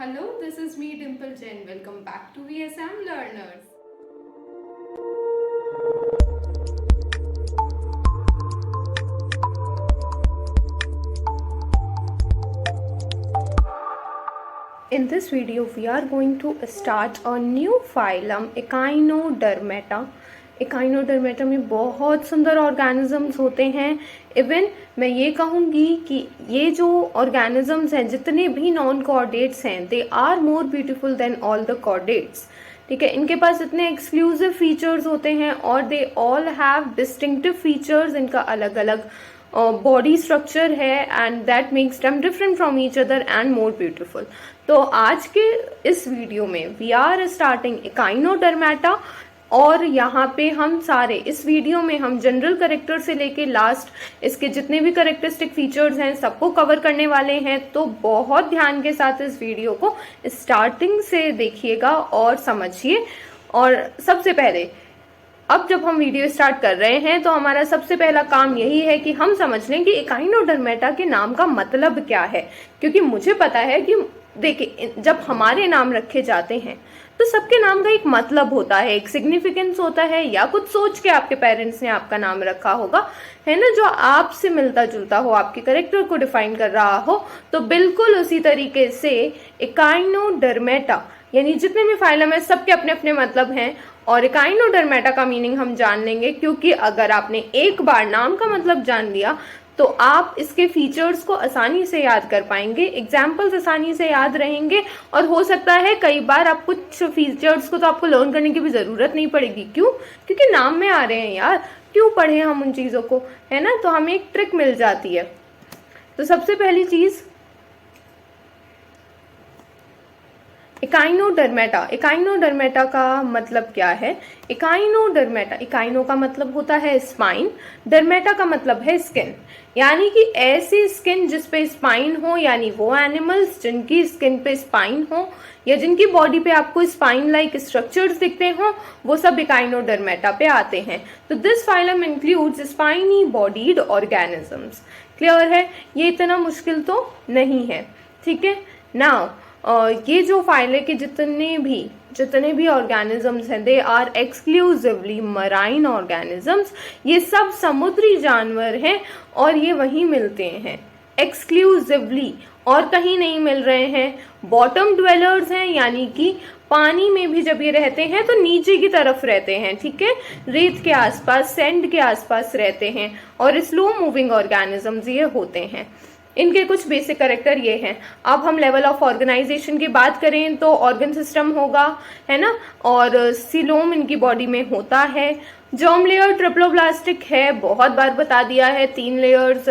Hello, this is me Dimple Jain. Welcome back to VSM Learners. In this video, we are going to start a new phylum, Echinodermata. Echinodermata में बहुत सुंदर organisms होते हैं. Even मैं ये कहूँगी कि ये जो ऑर्गेनिजम्स हैं, जितने भी नॉन कॉर्डेट्स हैं, they are more beautiful than all the chordates. ठीक है, इनके पास इतने एक्सक्लूसिव फीचर्स होते हैं और they all have distinctive features. इनका अलग अलग बॉडी स्ट्रक्चर है and that makes them different from each other and more beautiful. तो आज के इस वीडियो में वी आर स्टार्टिंग एकाइनोडर्मेटा और यहाँ पे हम सारे इस वीडियो में हम जनरल करेक्टर से लेके लास्ट इसके जितने भी करेक्टरिस्टिक फीचर्स हैं सबको कवर करने वाले हैं. तो बहुत ध्यान के साथ इस वीडियो को स्टार्टिंग से देखिएगा और समझिए. और सबसे पहले अब जब हम वीडियो स्टार्ट कर रहे हैं तो हमारा सबसे पहला काम यही है कि हम समझ लें कि एकाइनोडर्मेटा के नाम का मतलब क्या है. क्योंकि मुझे पता है कि देखिए, जब हमारे नाम रखे जाते हैं तो सबके नाम का एक मतलब होता है, एक सिग्निफिकेंस होता है, या कुछ सोच के आपके पेरेंट्स ने आपका नाम रखा होगा, है ना, जो आपसे मिलता जुलता हो, आपके कैरेक्टर को डिफाइन कर रहा हो. तो बिल्कुल उसी तरीके से एकाइनोडर्मेटा यानी जितने भी फाइलम है सबके अपने अपने मतलब हैं. और एकाइनोडर्मेटा का मीनिंग हम जान लेंगे, क्योंकि अगर आपने एक बार नाम का मतलब जान लिया तो आप इसके फीचर्स को आसानी से याद कर पाएंगे, एग्जाम्पल्स आसानी से याद रहेंगे. और हो सकता है कई बार आप कुछ फीचर्स को तो आपको लर्न करने की भी जरूरत नहीं पड़ेगी. क्यों? क्योंकि नाम में आ रहे हैं यार, क्यों पढ़े हम उन चीजों को, है ना. तो हमें एक ट्रिक मिल जाती है. तो सबसे पहली चीज एकाइनोडर्मेटा का मतलब क्या है. एकाइनोडर्मेटा, एकाइनो का मतलब होता है स्पाइन, डर्मेटा का मतलब है स्किन. यानी कि ऐसी स्किन जिस पे स्पाइन हो, यानी वो एनिमल्स जिनकी स्किन पे स्पाइन हो या जिनकी बॉडी पे आपको स्पाइन लाइक स्ट्रक्चर्स दिखते हो, वो सब एकाइनोडर्मेटा पे आते हैं. तो this phylum includes spiny bodied organisms. Clear है? ये इतना मुश्किल तो नहीं है. ठीक है. नाउ ये जो फाइल है कि जितने भी ऑर्गेनिजम्स हैं, they are exclusively marine organisms. ये सब समुद्री जानवर हैं और ये वहीं मिलते हैं एक्सक्लूसिवली, और कहीं नहीं मिल रहे हैं. बॉटम ड्वेलर्स हैं, यानी कि पानी में भी जब ये रहते हैं तो नीचे की तरफ रहते हैं. ठीक है, रेत के आसपास, सैंड के आसपास रहते हैं और स्लो मूविंग ऑर्गेनिजम्स ये होते हैं. इनके कुछ बेसिक कैरेक्टर ये हैं. अब हम लेवल ऑफ ऑर्गेनाइजेशन की बात करें तो ऑर्गन सिस्टम होगा, है ना, और सीलोम इनकी बॉडी में होता है. जर्म लेयर ट्रिप्लोब्लास्टिक है, बहुत बार बता दिया है. 3 लेयर्स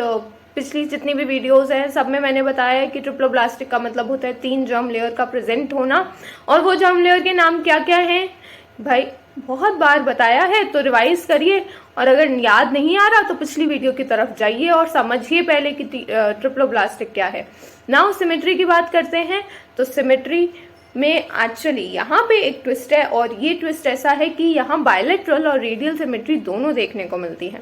पिछली जितनी भी वीडियोस हैं सब में मैंने बताया है कि ट्रिप्लोब्लास्टिक का मतलब होता है 3 जर्म लेयर का प्रेजेंट होना. और वो जर्म लेयर के नाम क्या क्या हैं भाई, बहुत बार बताया है, तो रिवाइज करिए. और अगर याद नहीं आ रहा तो पिछली वीडियो की तरफ जाइए और समझिए पहले कि ट्रिप्लोब्लास्टिक क्या है. नाउ सिमेट्री की बात करते हैं. तो सिमेट्री में एक्चुअली यहाँ पे एक ट्विस्ट है, और ये ट्विस्ट ऐसा है कि यहाँ बायलैटरल और रेडियल सिमेट्री दोनों देखने को मिलती है.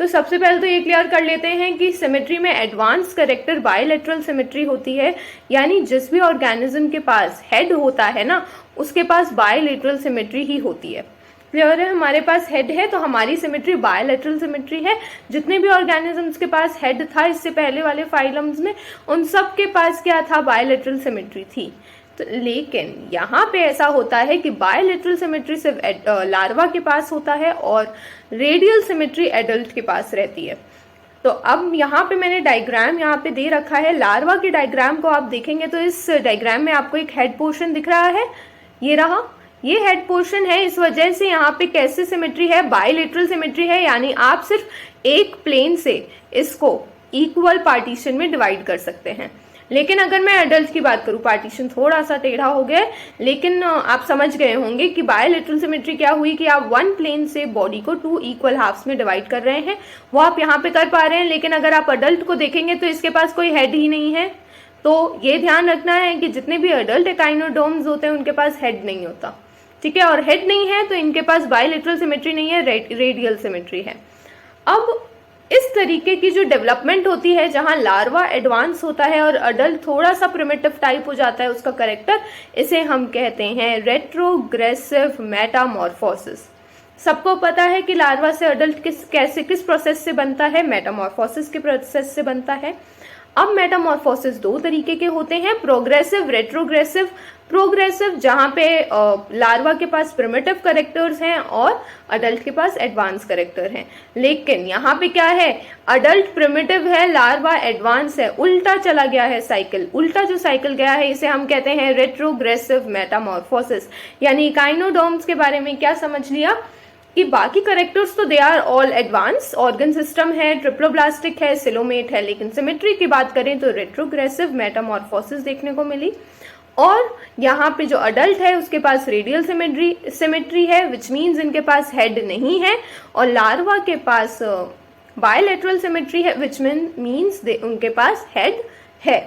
तो सबसे पहले तो ये क्लियर कर लेते हैं कि सिमेट्री में एडवांस कैरेक्टर बायलैटरल सिमेट्री होती है. यानी जिस भी ऑर्गेनिज्म के पास हेड होता है ना, उसके पास बायलैटरल सिमेट्री ही होती है. क्लियर है? हमारे पास हेड है तो हमारी सिमेट्री बायलैटरल सिमेट्री है. जितने भी ऑर्गेनिजम्स के पास हेड था इससे पहले वाले फाइलम्स में, उन सब के पास क्या था, बायलैटरल सिमेट्री थी. तो लेकिन यहाँ पे ऐसा होता है कि बायलैटरल सिमेट्री सिर्फ लार्वा के पास होता है और रेडियल सिमेट्री एडल्ट के पास रहती है. तो अब यहाँ पे मैंने डायग्राम यहाँ पे दे रखा है. लार्वा के डायग्राम को आप देखेंगे तो इस डायग्राम में आपको एक हेड पोर्शन दिख रहा है. ये रहा, ये हेड पोर्शन है. इस वजह से यहाँ पे कैसे सिमेट्री है, बायलैटरल सिमेट्री है. यानी आप सिर्फ एक प्लेन से इसको इक्वल पार्टीशन में डिवाइड कर सकते हैं. लेकिन अगर मैं एडल्ट की बात करूं, पार्टीशन थोड़ा सा टेढ़ा हो गया, लेकिन आप समझ गए होंगे कि बायलैटरल सिमेट्री क्या हुई कि आप 1 प्लेन से बॉडी को 2 इक्वल हाफ्स में डिवाइड कर रहे हैं. वो आप यहाँ पे कर पा रहे हैं. लेकिन अगर आप अडल्ट को देखेंगे तो इसके पास कोई हेड ही नहीं है. तो ये ध्यान रखना है कि जितने भी अडल्ट एकाइनोडर्म्स होते हैं उनके पास हेड नहीं होता. ठीक है, और हेड नहीं है तो इनके पास बायलैटरल सिमेट्री नहीं है, रेडियल सिमेट्री है. अब इस तरीके की जो डेवलपमेंट होती है जहां लार्वा एडवांस होता है और अडल्ट थोड़ा सा प्रिमिटिव टाइप हो जाता है उसका करेक्टर, इसे हम कहते हैं रेट्रोग्रेसिव मेटामॉर्फोसिस। सबको पता है कि लार्वा से अडल्ट किस प्रोसेस से बनता है, मेटामॉर्फोसिस के प्रोसेस से बनता है। अब मेटामॉर्फोसिस दो तरीके के होते हैं, प्रोग्रेसिव, रेट्रोग्रेसिव। प्रोग्रेसिव जहां पे लार्वा के पास प्रिमिटिव करेक्टर्स हैं और अडल्ट के पास एडवांस करेक्टर हैं। लेकिन यहाँ पे क्या है, अडल्ट प्रिमिटिव है, लार्वा एडवांस है, उल्टा चला गया है साइकिल। उल्टा जो साइकिल गया है इसे हम कहते हैं रेट्रोग्रेसिव मेटामॉर्फोसिस। यानी इकाइनोडर्म्स के बारे में क्या समझ लिया कि बाकी करेक्टर्स तो they are all advance, organ system है, ट्रिप्लोब्लास्टिक है, सिलोमेट है, लेकिन सिमेट्री की बात करें तो रेट्रोग्रेसिव मेटामॉर्फोसिस देखने को मिली। और यहाँ पे जो अडल्ट है उसके पास रेडियल सिमेट्री है, विच मीन्स इनके पास हेड नहीं है, और लार्वा के पास बायलैटरल सिमेट्री है, विच मीन्स उनके पास हेड है।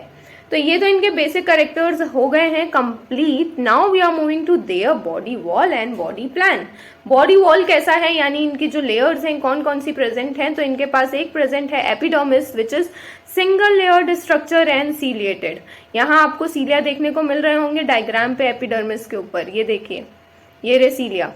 तो ये तो इनके बेसिक कैरेक्टर्स हो गए हैं complete. Now we are moving to their body wall and body plan. Body wall कैसा है, यानी इनकी जो लेयर्स हैं कौन कौन सी प्रेजेंट हैं, तो इनके पास एक प्रेजेंट है epidermis which is single layered structure and ciliated. यहाँ आपको सीलिया देखने को मिल रहे होंगे डायग्राम पे एपिडर्मिस के ऊपर, ये देखिए, ये रे सीलिया,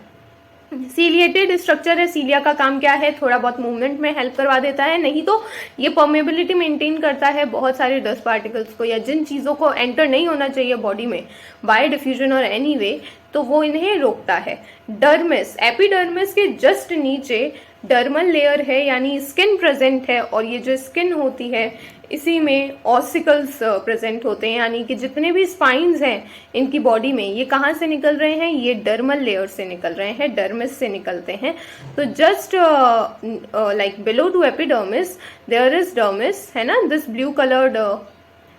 सीलिएटेड स्ट्रक्चर है। सीलिया का काम क्या है, थोड़ा बहुत मूवमेंट में हेल्प करवा देता है, नहीं तो ये परमेबिलिटी मेंटेन करता है बहुत सारे डस्ट पार्टिकल्स को या जिन चीजों को एंटर नहीं होना चाहिए बॉडी में बाय डिफ्यूजन और एनी वे, तो वो इन्हें रोकता है। डर्मिस, एपिडर्मिस के जस्ट नीचे डर्मल लेयर है, यानी स्किन प्रेजेंट है, और ये जो स्किन होती है इसी में ऑसिकल्स प्रेजेंट होते हैं, यानी कि जितने भी स्पाइन्स हैं इनकी बॉडी में ये कहाँ से निकल रहे हैं, ये डर्मल लेयर से निकल रहे हैं, डर्मिस से निकलते हैं। तो just like below to epidermis there is dermis, है ना, दिस ब्लू कलर्ड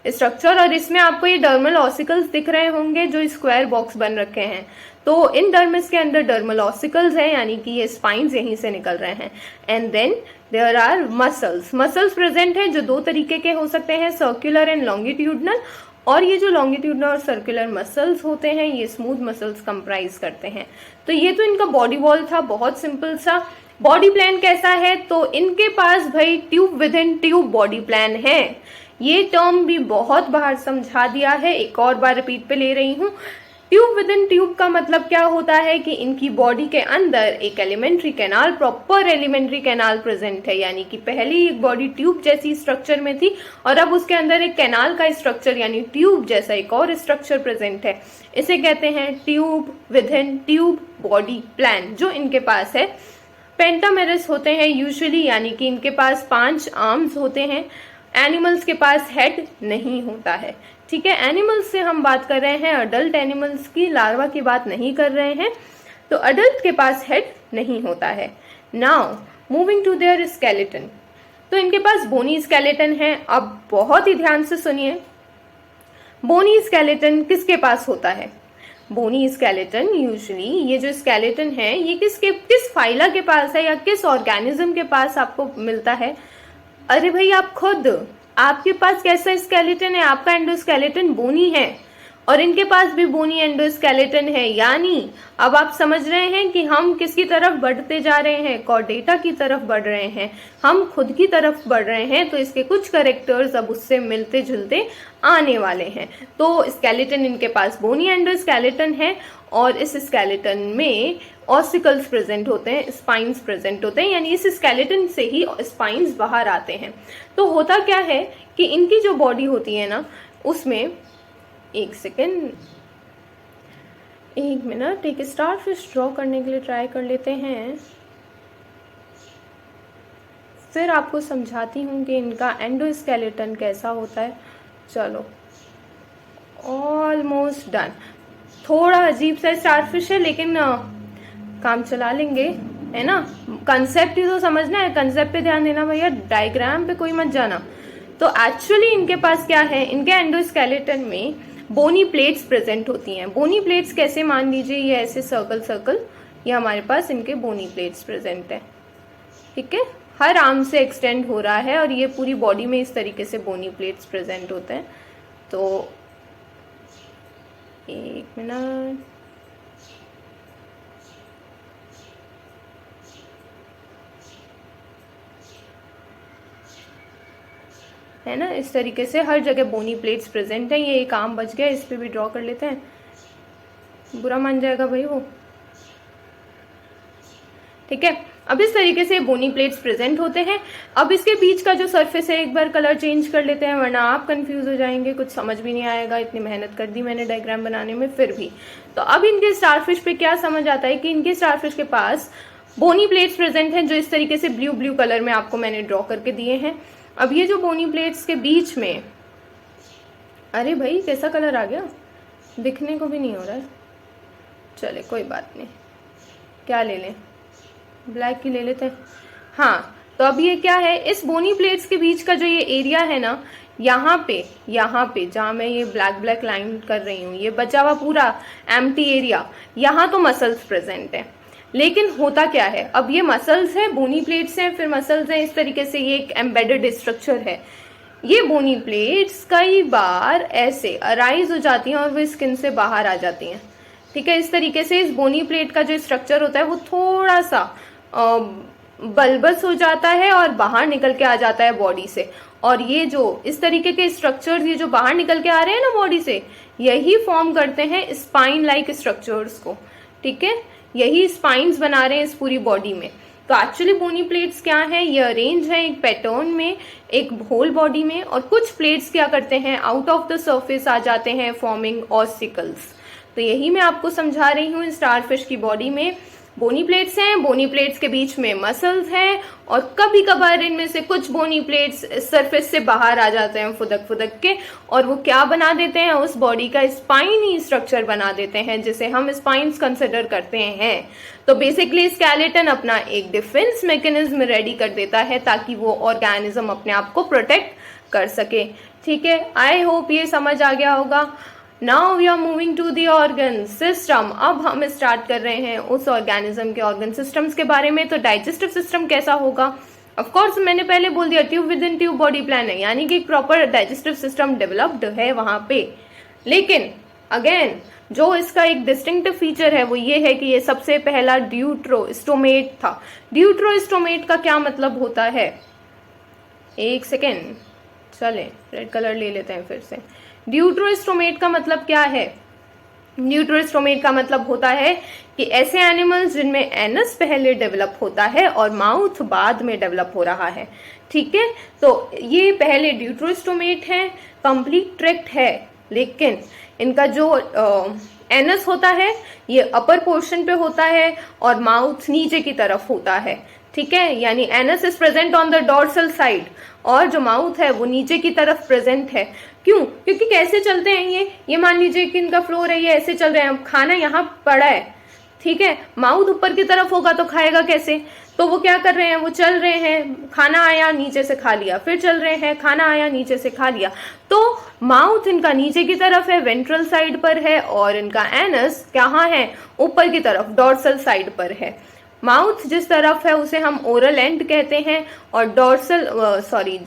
स्ट्रक्चर, और इसमें आपको ये डर्मल ऑसिकल्स दिख रहे होंगे जो स्क्वायर बॉक्स बन रखे हैं। तो इन डर्मिस के अंदर डर्मल ऑसिकल्स हैं, यानी कि ये स्पाइन्स यहीं से निकल रहे हैं। And then there are muscles, muscles present है जो दो तरीके के हो सकते हैं, सर्कुलर एंड लॉन्गिट्यूडनल। और ये जो लॉन्गिट्यूडनल और सर्कुलर मसल्स होते हैं ये स्मूथ मसल्स कंप्राइज करते हैं। तो ये तो इनका बॉडी वॉल था, बहुत सिंपल सा। बॉडी प्लान कैसा है, तो इनके पास भाई tube with in tube body plan है। ये टर्म भी बहुत बार समझा दिया है, एक और बार रिपीट पे ले रही हूँ। ट्यूब विद इन ट्यूब का मतलब क्या होता है कि इनकी बॉडी के अंदर एक alimentary canal, proper alimentary canal present है, यानी कि पहले एक बॉडी ट्यूब जैसी स्ट्रक्चर में थी और अब उसके अंदर एक कैनाल का स्ट्रक्चर यानी ट्यूब जैसा एक और स्ट्रक्चर प्रेजेंट है। इसे कहते हैं tube with in tube body plan, जो इनके पास है। पेंटामेरस होते हैं यूजुअली, यानी कि इनके पास 5 आर्म्स होते हैं। एनिमल्स के पास हेड नहीं होता है, ठीक है। एनिमल्स से हम बात कर रहे हैं, अडल्ट एनिमल्स की, लार्वा की बात नहीं कर रहे हैं। तो अडल्ट के पास हेड नहीं होता है। Now moving to their skeleton, तो इनके पास बोनी स्केलेटन है। अब बहुत ही ध्यान से सुनिए, बोनी स्केलेटन किसके पास होता है? बोनी स्केलेटन यूजुअली, ये जो स्केलेटन है ये किस फाइला के पास है या किस ऑर्गेनिज्म के पास आपको मिलता है? अरे भाई आप खुद, आपके पास कैसा स्केलेटन है? आपका एंडोस्केलेटन बोनी है और इनके पास भी बोनी एंडोस्केलेटन है। यानी अब आप समझ रहे हैं कि हम किसकी तरफ बढ़ते जा रहे हैं, कॉर्डेटा की तरफ बढ़ रहे हैं, हम खुद की तरफ बढ़ रहे हैं। तो इसके कुछ कैरेक्टर्स अब उससे मिलते जुलते आने वाले हैं। तो स्केलेटन इनके पास बोनी एंडोस्केलेटन है और इस स्केलेटन में ऑसिकल्स प्रेजेंट होते हैं, स्पाइन्स प्रेजेंट होते हैं, यानी इस स्केलेटन से ही स्पाइन्स बाहर आते हैं। तो होता क्या है कि इनकी जो बॉडी होती है ना, उसमें एक सेकेंड, एक मिनट, एक स्टारफिश ड्रॉ करने के लिए ट्राई कर लेते हैं, फिर आपको समझाती हूँ कि इनका एंडोस्केलेटन कैसा होता है। चलो, ऑलमोस्ट डन। थोड़ा अजीब सा स्टारफिश है लेकिन काम चला लेंगे, है ना। कंसेप्ट ही तो समझना है, कंसेप्ट पे ध्यान देना भैया, डायग्राम पे कोई मत जाना। तो एक्चुअली इनके पास क्या है, इनके एंडोस्केलेटन में बोनी प्लेट्स प्रेजेंट होती हैं। बोनी प्लेट्स कैसे, मान लीजिए ये ऐसे सर्कल सर्कल, ये हमारे पास इनके बोनी प्लेट्स प्रेजेंट है, ठीक है। हर आर्म से एक्सटेंड हो रहा है और ये पूरी बॉडी में इस तरीके से बोनी प्लेट्स प्रेजेंट होते हैं। तो एक मिनट, है ना। इस तरीके से हर जगह बोनी प्लेट्स प्रेजेंट है। ये एक आम बच गया, इस पे भी ड्रॉ कर लेते हैं, बुरा मान जाएगा भाई वो, ठीक है। अब इस तरीके से बोनी प्लेट्स प्रेजेंट होते हैं। अब इसके बीच का जो सरफेस है, एक बार कलर चेंज कर लेते हैं वरना आप कंफ्यूज हो जाएंगे, कुछ समझ भी नहीं आएगा। इतनी मेहनत कर दी मैंने डायग्राम बनाने में फिर भी। तो अब इनके स्टारफिश पे क्या समझ आता है कि इनके स्टारफिश के पास बोनी प्लेट्स प्रेजेंट हैं, जो इस तरीके से ब्लू ब्लू कलर में आपको मैंने ड्रॉ करके दिए हैं। अब ये जो बोनी प्लेट्स के बीच में, अरे भाई कैसा कलर आ गया, दिखने को भी नहीं हो रहा है, चले कोई बात नहीं, क्या ले लें, ब्लैक की ले लेते हैं। हाँ, तो अब ये क्या है, इस बोनी प्लेट्स के बीच का जो ये एरिया है ना, यहाँ पे जहाँ मैं ये ब्लैक ब्लैक लाइन कर रही हूँ, ये बचा हुआ पूरा एम्प्टी एरिया, यहाँ तो मसल्स प्रेजेंट है। लेकिन होता क्या है, अब ये मसल्स है, बोनी प्लेट्स हैं, फिर मसल्स हैं, इस तरीके से ये एक एम्बेडेड स्ट्रक्चर है। ये बोनी प्लेट्स कई बार ऐसे अराइज हो जाती हैं और वो स्किन से बाहर आ जाती हैं, ठीक है। इस तरीके से इस बोनी प्लेट का जो स्ट्रक्चर होता है वो थोड़ा सा बल्बस हो जाता है और बाहर निकल के आ जाता है बॉडी से। और ये जो इस तरीके के स्ट्रक्चर्स, ये जो बाहर निकल के आ रहे हैं ना बॉडी से, यही फॉर्म करते हैं स्पाइन लाइक स्ट्रक्चर्स को, ठीक है। यही स्पाइन्स बना रहे हैं इस पूरी बॉडी में। तो एक्चुअली बोनी प्लेट्स क्या है, ये अरेंज है एक पैटर्न में, एक होल बॉडी में, और कुछ प्लेट्स क्या करते हैं, आउट ऑफ द सरफेस आ जाते हैं फॉर्मिंग ऑसिकल्स। तो यही मैं आपको समझा रही हूँ। स्टारफिश की बॉडी में बोनी प्लेट्स हैं, बोनी प्लेट्स के बीच में मसल्स हैं, और कभी कभार इनमें से कुछ बोनी प्लेट्स सरफेस से बाहर आ जाते हैं फुदक फुदक के, और वो क्या बना देते हैं, उस बॉडी का स्पाइनी स्ट्रक्चर बना देते हैं, जिसे हम स्पाइन्स कंसिडर करते हैं। तो बेसिकली स्केलेटन अपना एक डिफेंस मैकेनिज्म रेडी कर देता है ताकि वो ऑर्गेनिज्म अपने आप को प्रोटेक्ट कर सके, ठीक है। आई होप ये समझ आ गया होगा। Now we are moving to the organ system. अब हम स्टार्ट कर रहे हैं उस ऑर्गेनिज्म के ऑर्गन सिस्टम्स के बारे में। तो डाइजेस्टिव सिस्टम कैसा होगा, ऑफ कोर्स मैंने पहले बोल दिया, tube with in tube body plan है, यानी कि एक प्रॉपर डाइजेस्टिव सिस्टम डेवलप्ड है वहां पे। लेकिन अगेन जो इसका एक डिस्टिंक्टिव फीचर है वो ये है कि ये सबसे पहला ड्यूट्रोस्टोमेट था। ड्यूट्रोस्टोमेट का क्या मतलब होता है, एक सेकेंड, चले रेड कलर ले लेते हैं फिर से। ड्यूट्रोस्टोमेट का मतलब क्या है, ड्यूट्रोस्टोमेट का मतलब होता है कि ऐसे एनिमल्स जिनमें एनस पहले डेवलप होता है और माउथ बाद में डेवलप हो रहा है, ठीक है। तो ये पहले ड्यूट्रोस्टोमेट है, कंप्लीट ट्रैक्ट है, लेकिन इनका जो एनस होता है ये अपर पोर्शन पे होता है और माउथ नीचे की तरफ होता है, ठीक है। यानी anus is present on the dorsal side और जो माउथ है वो नीचे की तरफ प्रेजेंट है। क्यों, क्योंकि कैसे चलते हैं ये मान लीजिए कि इनका फ्लोर है, ये ऐसे चल रहे हैं, अब खाना यहाँ पड़ा है, ठीक है, माउथ ऊपर की तरफ होगा तो खाएगा कैसे, तो वो क्या कर रहे हैं, वो चल रहे हैं, खाना आया नीचे से खा लिया, फिर चल रहे हैं, खाना आया नीचे से खा लिया। तो माउथ इनका नीचे की तरफ है, वेंट्रल साइड पर है, और इनका एनस कहाँ है, ऊपर की तरफ डोर्सल साइड पर है। माउथ जिस तरफ है उसे हम ओरल एंड कहते हैं, और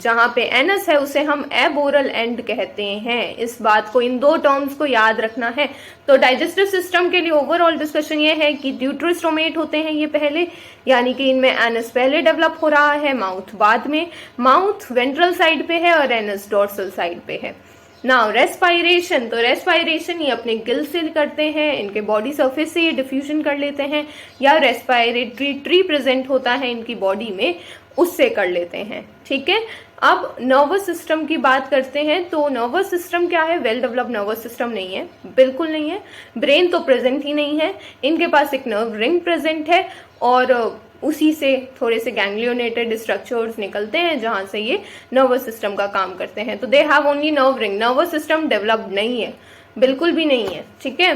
जहाँ पे एनस है उसे हम एबोरल एंड कहते हैं। इस बात को, इन दो टर्म्स को याद रखना है। तो डाइजेस्टिव सिस्टम के लिए ओवरऑल डिस्कशन ये है कि ड्यूट्रोस्टोमेट होते हैं ये पहले, यानी कि इनमें एनस पहले डेवलप हो रहा है, माउथ बाद में। माउथ वेंट्रल साइड पे है और एनस डोर्सल साइड पे है। नाउ रेस्पायरेशन, तो रेस्पायरेशन ये अपने गिल से करते हैं, इनके बॉडी सरफेस से ये डिफ्यूजन कर लेते हैं, या रेस्पायरेटरी ट्री प्रेजेंट होता है इनकी बॉडी में, उससे कर लेते हैं, ठीक है। अब नर्वस सिस्टम की बात करते हैं। तो नर्वस सिस्टम क्या है, वेल डेवलप्ड नर्वस सिस्टम नहीं है, बिल्कुल नहीं है। ब्रेन तो प्रेजेंट ही नहीं है, इनके पास एक नर्व रिंग प्रेजेंट है और उसी से थोड़े से गैंग्लियोनेटेड स्ट्रक्चर्स निकलते हैं जहां से ये नर्वस सिस्टम का काम करते हैं। तो they have only nerve ring, nervous system developed नहीं है, बिल्कुल भी नहीं है, ठीक है।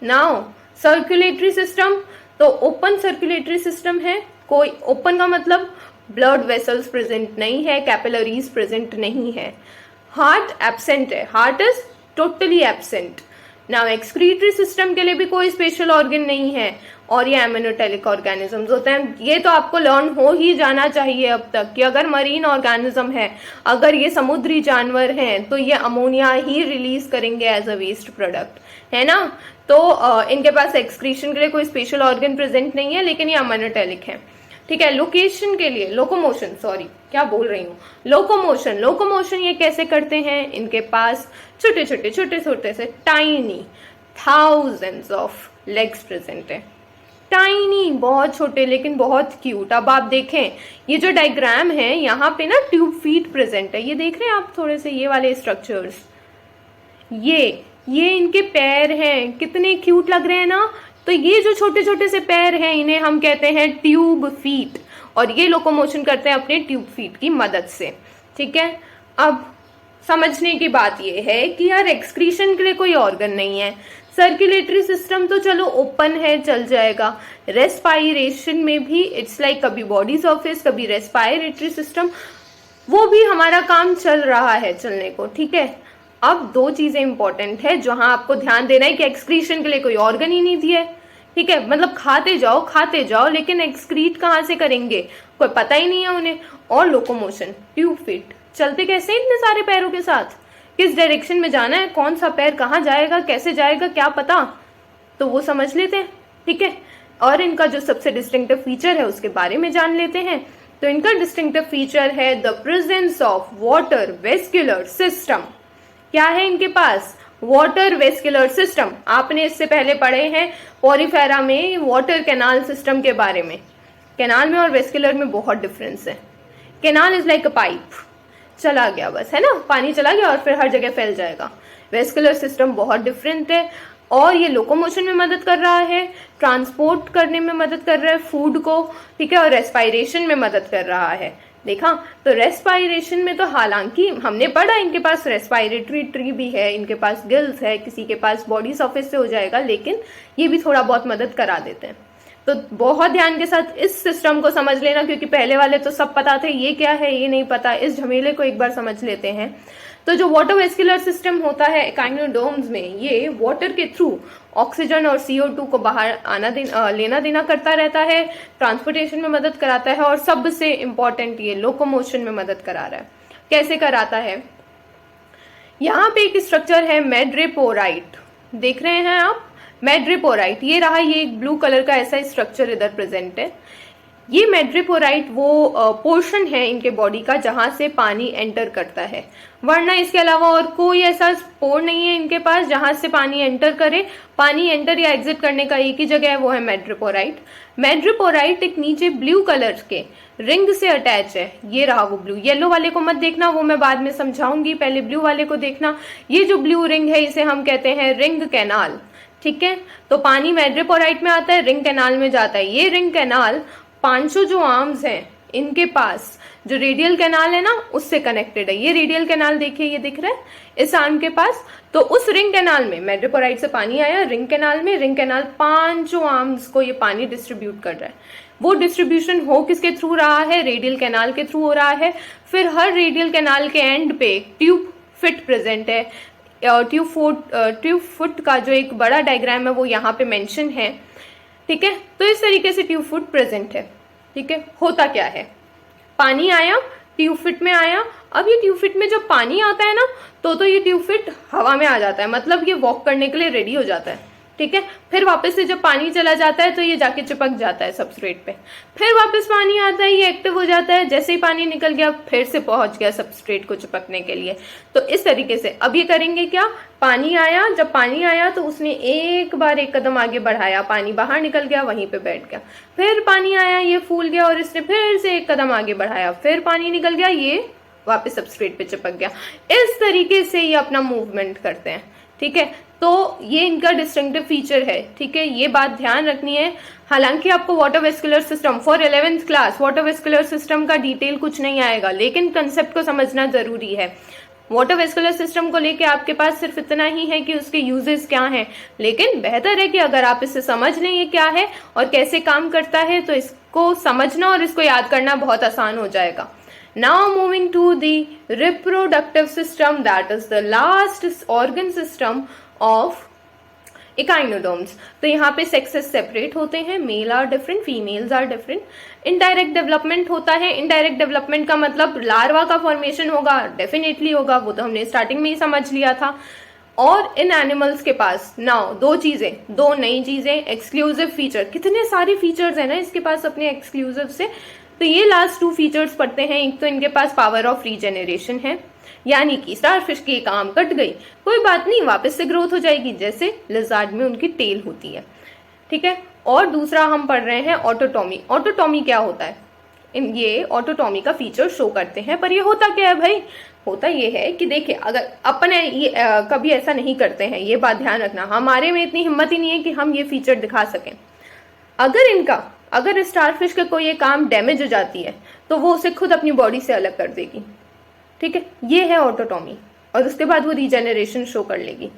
नाउ सर्कुलेटरी सिस्टम, तो ओपन सर्कुलेटरी सिस्टम है, कोई ओपन का मतलब ब्लड वेसल्स प्रेजेंट नहीं है, कैपिलरीज प्रेजेंट नहीं है। हार्ट एब्सेंट है, heart is totally absent. Now excretory system के लिए भी कोई स्पेशल ऑर्गन नहीं है, और ये एमिनोटेलिक ऑर्गेनिजम्स होते हैं। ये तो आपको लर्न हो ही जाना चाहिए अब तक कि अगर मरीन ऑर्गेनिज्म है, अगर ये समुद्री जानवर हैं, तो ये अमोनिया ही रिलीज करेंगे एज अ वेस्ट प्रोडक्ट, है ना। तो इनके पास एक्सक्रीशन के लिए कोई स्पेशल ऑर्गन प्रेजेंट नहीं है, लेकिन ये एमिनोटेलिक है, ठीक है। लोकेशन के लिए लोकोमोशन, सॉरी क्या बोल रही हूँ, लोकोमोशन, लोकोमोशन ये कैसे करते हैं, इनके पास छोटे छोटे से tiny thousands of legs present है। टाइनी, बहुत छोटे लेकिन बहुत क्यूट। अब आप देखें ये जो डायग्राम है यहाँ पे ना ट्यूब फीट प्रेजेंट है, ये देख रहे हैं आप थोड़े से ये वाले स्ट्रक्चर्स, ये इनके पैर हैं, कितने क्यूट लग रहे हैं ना। तो ये जो छोटे छोटे से पैर हैं इन्हें हम कहते हैं ट्यूब फीट, और ये लोकोमोशन करते हैं अपने ट्यूब फीट की मदद से। ठीक है। अब समझने की बात ये है कि यार एक्सक्रीशन के लिए कोई ऑर्गन नहीं है, सर्कुलेटरी सिस्टम तो चलो ओपन है, चल जाएगा। रेस्पायरेशन में भी इट्स लाइक कभी बॉडीज ऑफिस कभी रेस्पायरेटरी सिस्टम, वो भी हमारा काम चल रहा है चलने को। ठीक है। अब दो चीजें इंपॉर्टेंट है जहां आपको ध्यान देना है कि एक्सक्रीशन के लिए कोई ऑर्गन ही नहीं दिया है। ठीक है, मतलब खाते जाओ लेकिन एक्सक्रीट कहाँ से करेंगे, कोई पता ही नहीं है उन्हें। और लोकोमोशन, ट्यूब फीट, चलते कैसे इतने सारे पैरों के साथ, किस डायरेक्शन में जाना है, कौन सा पैर कहाँ जाएगा, कैसे जाएगा, क्या पता, तो वो समझ लेते हैं। ठीक है। और इनका जो सबसे डिस्टिंक्टिव फीचर है उसके बारे में जान लेते हैं। तो इनका डिस्टिंक्टिव फीचर है the presence of water vascular system. क्या है इनके पास, वाटर वेस्कुलर सिस्टम। आपने इससे पहले पढ़े हैं पोरिफेरा में वाटर कैनाल सिस्टम के बारे में। कैनाल में और वेस्कुलर में बहुत डिफरेंस है। Canal is like a pipe, चला गया बस, है ना, पानी चला गया और फिर हर जगह फैल जाएगा। वेस्कुलर सिस्टम बहुत डिफरेंट है, और ये लोकोमोशन में मदद कर रहा है, ट्रांसपोर्ट करने में मदद कर रहा है फूड को। ठीक है। और रेस्पायरेशन में मदद कर रहा है। देखा, तो रेस्पायरेशन में तो हालांकि हमने पढ़ा इनके पास रेस्पायरेटरी ट्री भी है, इनके पास गिल्स है, किसी के पास बॉडी सरफेस से हो जाएगा, लेकिन ये भी थोड़ा बहुत मदद करा देते हैं। तो बहुत ध्यान के साथ इस सिस्टम को समझ लेना, क्योंकि पहले वाले तो सब पता थे, ये क्या है ये नहीं पता। इस झमेले को एक बार समझ लेते हैं। तो जो वाटर वेस्कुलर सिस्टम होता है एकाइनोडर्म्स में, ये वाटर के थ्रू ऑक्सीजन और CO2 को बाहर लेना देना करता रहता है, ट्रांसपोर्टेशन में मदद कराता है, और सबसे इंपॉर्टेंट ये लोकोमोशन में मदद करा रहा है। कैसे कराता है, यहाँ पे एक स्ट्रक्चर है मैड्रेपोराइट, देख रहे हैं आप, मैड्रेपोराइट, ये रहा, ये एक ब्लू कलर का ऐसा स्ट्रक्चर इधर प्रेजेंट है। ये मैड्रेपोराइट वो पोर्शन है इनके बॉडी का जहां से पानी एंटर करता है, वरना इसके अलावा और कोई ऐसा पोर नहीं है इनके पास जहां से पानी एंटर करे। पानी एंटर या एग्जिट करने का एक ही जगह है, वो है मैड्रेपोराइट। मैड्रेपोराइट एक नीचे ब्लू कलर के रिंग से अटैच है, ये रहा वो ब्लू। येलो वाले को मत देखना, वो मैं बाद में समझाऊंगी, पहले ब्लू वाले को देखना। ये जो ब्लू रिंग है इसे हम कहते हैं रिंग कैनाल। ठीक है। तो पानी मैड्रेपोराइट में आता है, रिंग कैनाल में जाता है। ये रिंग कैनाल 500 जो आर्म्स हैं इनके पास, जो रेडियल कैनाल है ना उससे कनेक्टेड है। ये रेडियल कैनाल देखिए, ये दिख रहा है इस आर्म के पास। तो उस रिंग कैनाल में मैड्रेपोराइट से पानी आया रिंग कैनाल में, रिंग कैनाल 500 आर्म्स को ये पानी डिस्ट्रीब्यूट कर रहा है। वो डिस्ट्रीब्यूशन हो किसके थ्रू रहा है, रेडियल कैनाल के थ्रू हो रहा है। फिर हर रेडियल कैनाल के एंड पे ट्यूब फिट प्रेजेंट है। ट्यूब फुट का जो एक बड़ा डायग्राम है वो यहाँ पे मेंशन है। ठीक है। तो इस तरीके से ट्यूब फुट प्रेजेंट है। ठीक है। होता क्या है, पानी आया ट्यूब फिट में आया। अब ये ट्यूब फिट में जब पानी आता है ना तो ये ट्यूब फिट हवा में आ जाता है, मतलब ये वॉक करने के लिए रेडी हो जाता है। ठीक है। फिर वापस से जब पानी चला जाता है तो ये जाके चिपक जाता है सबस्ट्रेट पे। फिर वापस पानी आता है, ये एक्टिव हो जाता है, जैसे ही पानी निकल गया फिर से पहुंच गया सबस्ट्रेट को चिपकने के लिए। तो इस तरीके से अब ये करेंगे क्या, पानी आया, जब पानी आया तो उसने एक बार एक कदम आगे बढ़ाया, पानी बाहर निकल गया, वहीं पे बैठ गया। फिर पानी आया, ये फूल गया और इसने फिर से एक कदम आगे बढ़ाया, फिर पानी निकल गया, ये वापस सबस्ट्रेट पे चिपक गया। इस तरीके से ये अपना मूवमेंट करते हैं। ठीक है। तो ये इनका डिस्टिंक्टिव फीचर है। ठीक है, ये बात ध्यान रखनी है। हालांकि आपको water vascular system for 11th class water vascular system का डिटेल कुछ नहीं आएगा, लेकिन कंसेप्ट को समझना जरूरी है। वाटर वेस्कुलर सिस्टम को लेके आपके पास सिर्फ इतना ही है कि उसके यूजेस क्या हैं, लेकिन बेहतर है कि अगर आप इसे समझ लें ये क्या है और कैसे काम करता है तो इसको समझना और इसको याद करना बहुत आसान हो जाएगा। Now moving to the reproductive system, that is the last organ system of echinoderms. तो यहाँ पे सेक्सेस सेपरेट होते हैं, male are different, females are different. Indirect development होता है। इनडायरेक्ट डेवलपमेंट का मतलब लार्वा का फॉर्मेशन होगा, डेफिनेटली होगा, वो तो हमने स्टार्टिंग में ही समझ लिया था। और इन एनिमल्स के पास नाउ दो चीजें, दो नई चीजें, एक्सक्लूसिव फीचर, कितने सारे फीचर्स है ना इसके पास अपने एक्सक्लूसिव से। तो ये लास्ट टू फीचर्स पढ़ते हैं। एक तो इनके पास पावर ऑफ रीजेनरेशन है, यानी कि स्टारफिश की एक आर्म कट गई, कोई बात नहीं, वापस से ग्रोथ हो जाएगी, जैसे लिजार्ड में उनकी टेल होती है, ठीक है। और दूसरा हम पढ़ रहे हैं ऑटोटॉमी। ऑटोटॉमी क्या होता है, ये ऑटोटॉमी का फीचर शो करते हैं। पर ये होता क्या है भाई, होता ये है कि देखिए, अगर अपने ये कभी ऐसा नहीं करते हैं, ये बात ध्यान रखना, हमारे में इतनी हिम्मत ही नहीं है कि हम ये फीचर दिखा सकें। अगर स्टारफिश का कोई एक आर्म डैमेज हो जाती है तो वो उसे खुद अपनी बॉडी से अलग कर देगी, ठीक है, ये है ऑटोटॉमी। और उसके बाद वो रीजेनरेशन शो कर लेगी।